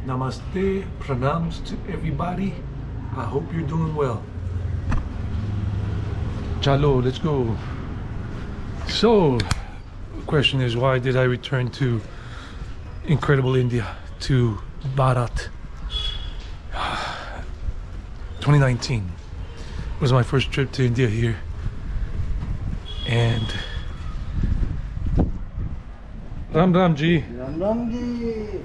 Namaste, pranams to everybody. I hope you're doing well. Chalo, let's go. So, the question is, why did I return to incredible India, to Bharat? 2019 was my first trip to India here. And Ram Ram Ji. Ram Ram Ji.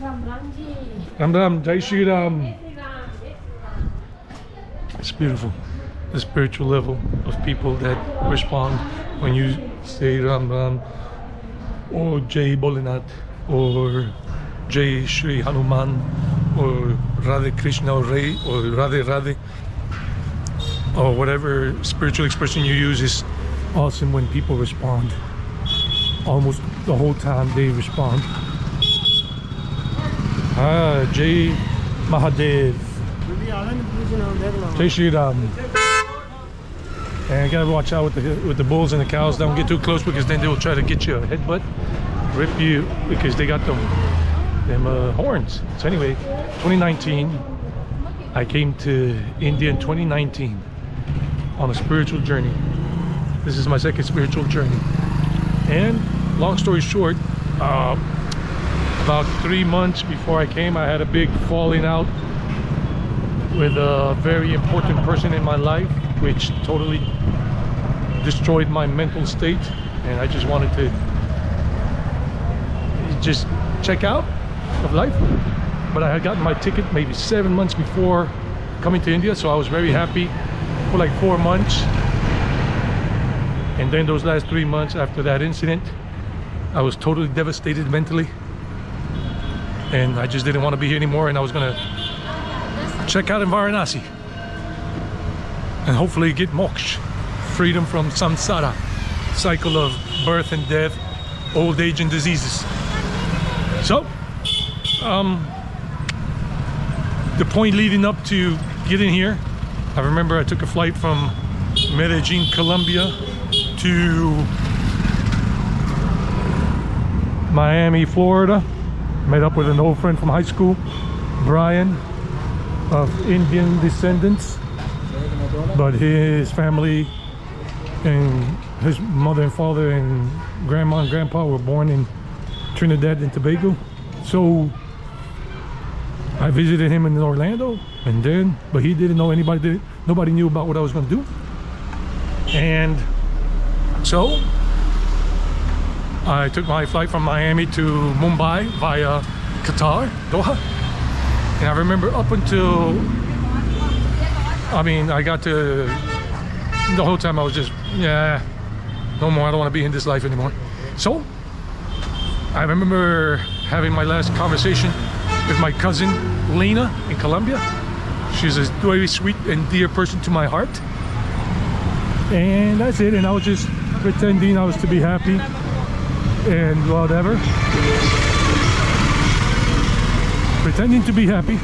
Ram Ram Ji. Ram Ram, Jai Shri Ram. Jai Shri Ram, Jai Shri Ram. It's beautiful, the spiritual level of people that respond when you say Ram Ram or Jai Bholenath or Jai Shri Hanuman or Radhe Krishna or Ray or Radhe Radhe or whatever spiritual expression you use is awesome when people respond. Almost the whole time they respond. Jai Mahadev. Jai Shri Ram. And you gotta watch out with the bulls and the cows. Don't get too close because then they will try to get you a headbutt, rip you because they got them horns. So anyway, 2019, I came to India in 2019 on a spiritual journey. This is my second spiritual journey. And long story short, about 3 months before I came, I had a big falling out with a very important person in my life, which totally destroyed my mental state, and I just wanted to just check out of life. But I had gotten my ticket maybe 7 months before coming to India, so I was very happy for like 4 months. And then those last 3 months after that incident, I was totally devastated mentally, and I just didn't want to be here anymore, and I was gonna check out in Varanasi and hopefully get moksha, freedom from samsara, cycle of birth and death, old age and diseases. So the point leading up to getting here, I remember I took a flight from Medellin, Colombia to Miami, Florida. Met up with an old friend from high school, Brian, of Indian descendants, but his family and his mother and father and grandma and grandpa were born in Trinidad and Tobago. So I visited him in Orlando, and then, but he didn't know anybody, nobody knew about what I was going to do. And so I took my flight from Miami to Mumbai via Qatar, Doha. And I remember up until, I got to, the whole time I was just, yeah, no more, I don't want to be in this life anymore. So I remember having my last conversation with my cousin Lena in Colombia. She's a very sweet and dear person to my heart. And that's it, and I was just pretending I was to be happy and whatever. Pretending to be happy,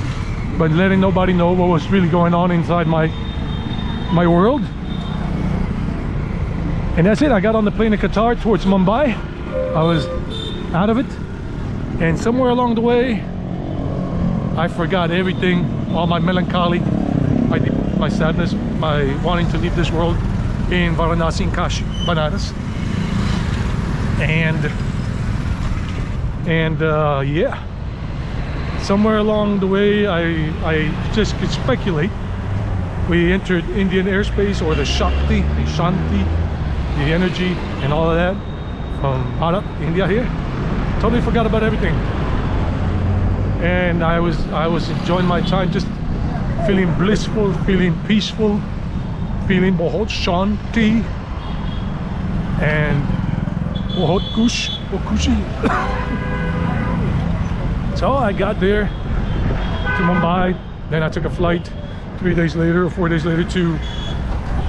but letting nobody know what was really going on inside my world. And that's it. I got on the plane in Qatar towards Mumbai. I was out of it, and somewhere along the way I forgot everything, all my melancholy, my sadness, my wanting to leave this world in Varanasi and Kashi, Banaras. And yeah, somewhere along the way, I just could speculate, we entered Indian airspace, or the Shakti, the Shanti, the energy and all of that from Bharat, India here. Totally forgot about everything, and I was enjoying my time, just feeling blissful, feeling peaceful, feeling bahut shanti and bahut khushi. So I got there to Mumbai, then I took a flight 3 days later or 4 days later to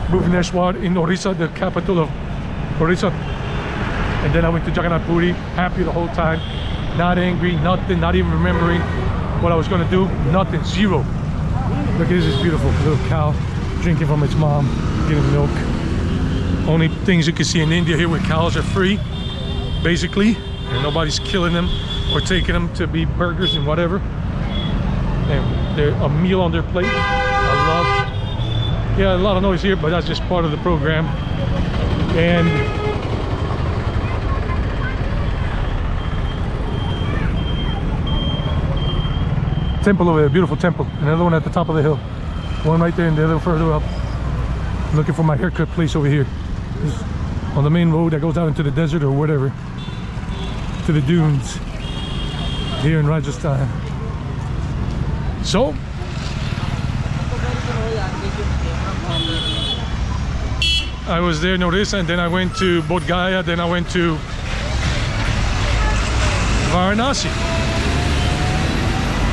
Bhubaneswar in Orissa, the capital of Orissa. And then I went to Jagannath Puri, happy the whole time, not angry, nothing, not even remembering what I was going to do, nothing, zero. Look at this beautiful little cow drinking from its mom, getting milk. Only things you can see in India here where cows are free, basically, and nobody's killing them or taking them to be burgers and whatever. and they're a meal on their plate. I love, yeah, a lot of noise here, but that's just part of the program. And temple over there, beautiful temple. Another one at the top of the hill. One right there and the other further up. Looking for my haircut place over here. It's on the main road that goes out into the desert or whatever. To the dunes here in Rajasthan. So I was there, notice, and then I went to Bodh Gaya, then I went to Varanasi.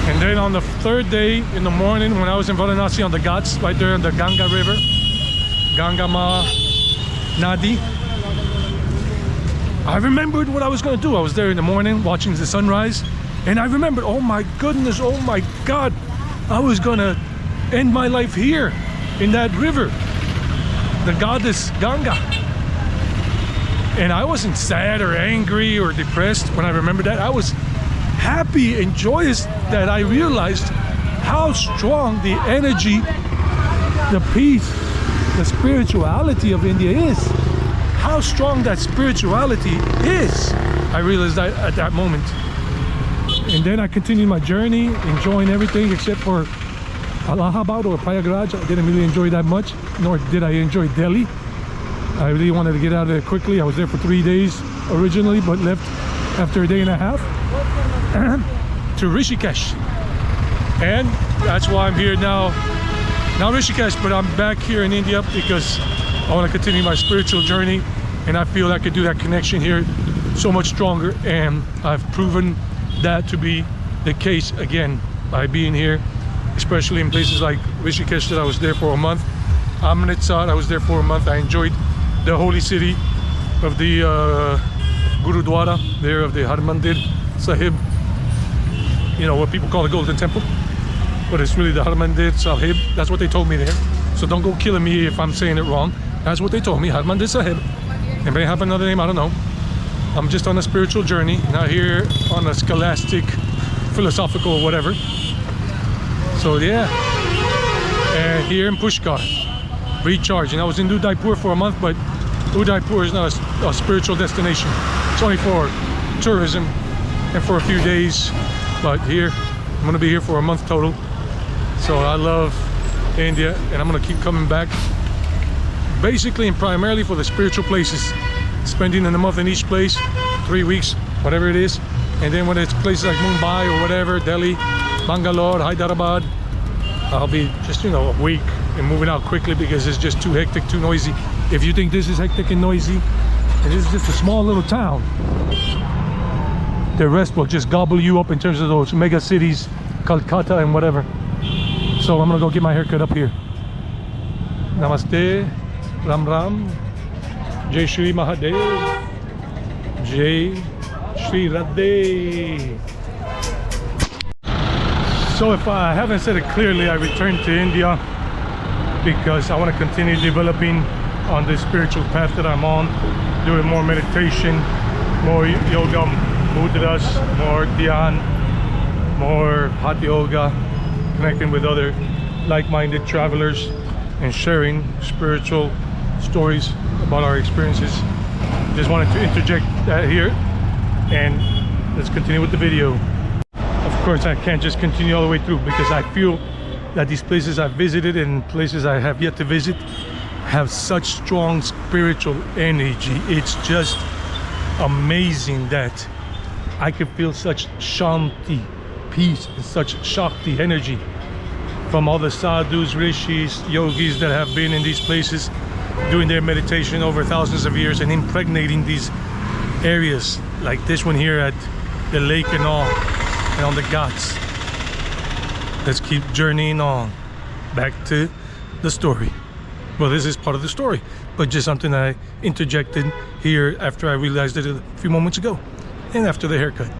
And then on the third day in the morning, when I was in Varanasi on the Ghats, right there on the Ganga River, Ganga Ma Nadi, I remembered what I was going to do. I was there in the morning watching the sunrise, and I remembered, oh my goodness, oh my God, I was going to end my life here in that river, the goddess Ganga. And I wasn't sad or angry or depressed when I remembered that. I was happy and joyous that I realized how strong the energy, the peace, the spirituality of India is. How strong that spirituality is. I realized that at that moment. And then I continued my journey, enjoying everything except for Allahabad or Prayagraj. I didn't really enjoy that much, nor did I enjoy Delhi. I really wanted to get out of there quickly. I was there for 3 days originally, but left after a day and a half to Rishikesh. And that's why I'm here now. Not Rishikesh, but I'm back here in India because I want to continue my spiritual journey, and I feel I could do that connection here so much stronger, and I've proven that to be the case again by being here, especially in places like Rishikesh that I was there for a month. Amritsar, I was there for a month. I enjoyed the holy city of the Gurudwara there, of the Harmandir Sahib, you know what people call the Golden Temple, but it's really the Harmandir Sahib. That's what they told me there, so don't go killing me if I'm saying it wrong. That's what they told me, Harmandir Sahib. It may have another name, I don't know. I'm just on a spiritual journey, not here on a scholastic, philosophical, whatever. So yeah, and here in Pushkar, recharging. I was in Udaipur for a month, but Udaipur is not a spiritual destination. It's only for tourism and for a few days. But here, I'm gonna be here for a month total. So I love India, and I'm gonna keep coming back, basically and primarily for the spiritual places, spending a month in each place, 3 weeks, whatever it is. And then when it's places like Mumbai or whatever, Delhi, Bangalore, Hyderabad, I'll be just, you know, a week and moving out quickly because it's just too hectic, too noisy. If you think this is hectic and noisy, and this is just a small little town, the rest will just gobble you up in terms of those mega cities, Calcutta and whatever. So I'm gonna go get my haircut up here. Namaste, Ram Ram, Jai Shri Mahadev, Jai Shri Radhe. So if I haven't said it clearly, I returned to India because I want to continue developing on this spiritual path that I'm on, doing more meditation, more yoga mudras, more dhyan, more hot yoga, connecting with other like-minded travelers and sharing spiritual stories about our experiences. Just wanted to interject that here, and let's continue with the video. Of course, I can't just continue all the way through because I feel that these places I've visited and places I have yet to visit have such strong spiritual energy. It's just amazing that I can feel such shanti, peace, and such shakti energy from all the sadhus, rishis, yogis that have been in these places doing their meditation over thousands of years and impregnating these areas like this one here at the lake and all, and on the Ghats. Let's keep journeying on back to the story. Well, this is part of the story, but just something I interjected here after I realized it a few moments ago and after the haircut.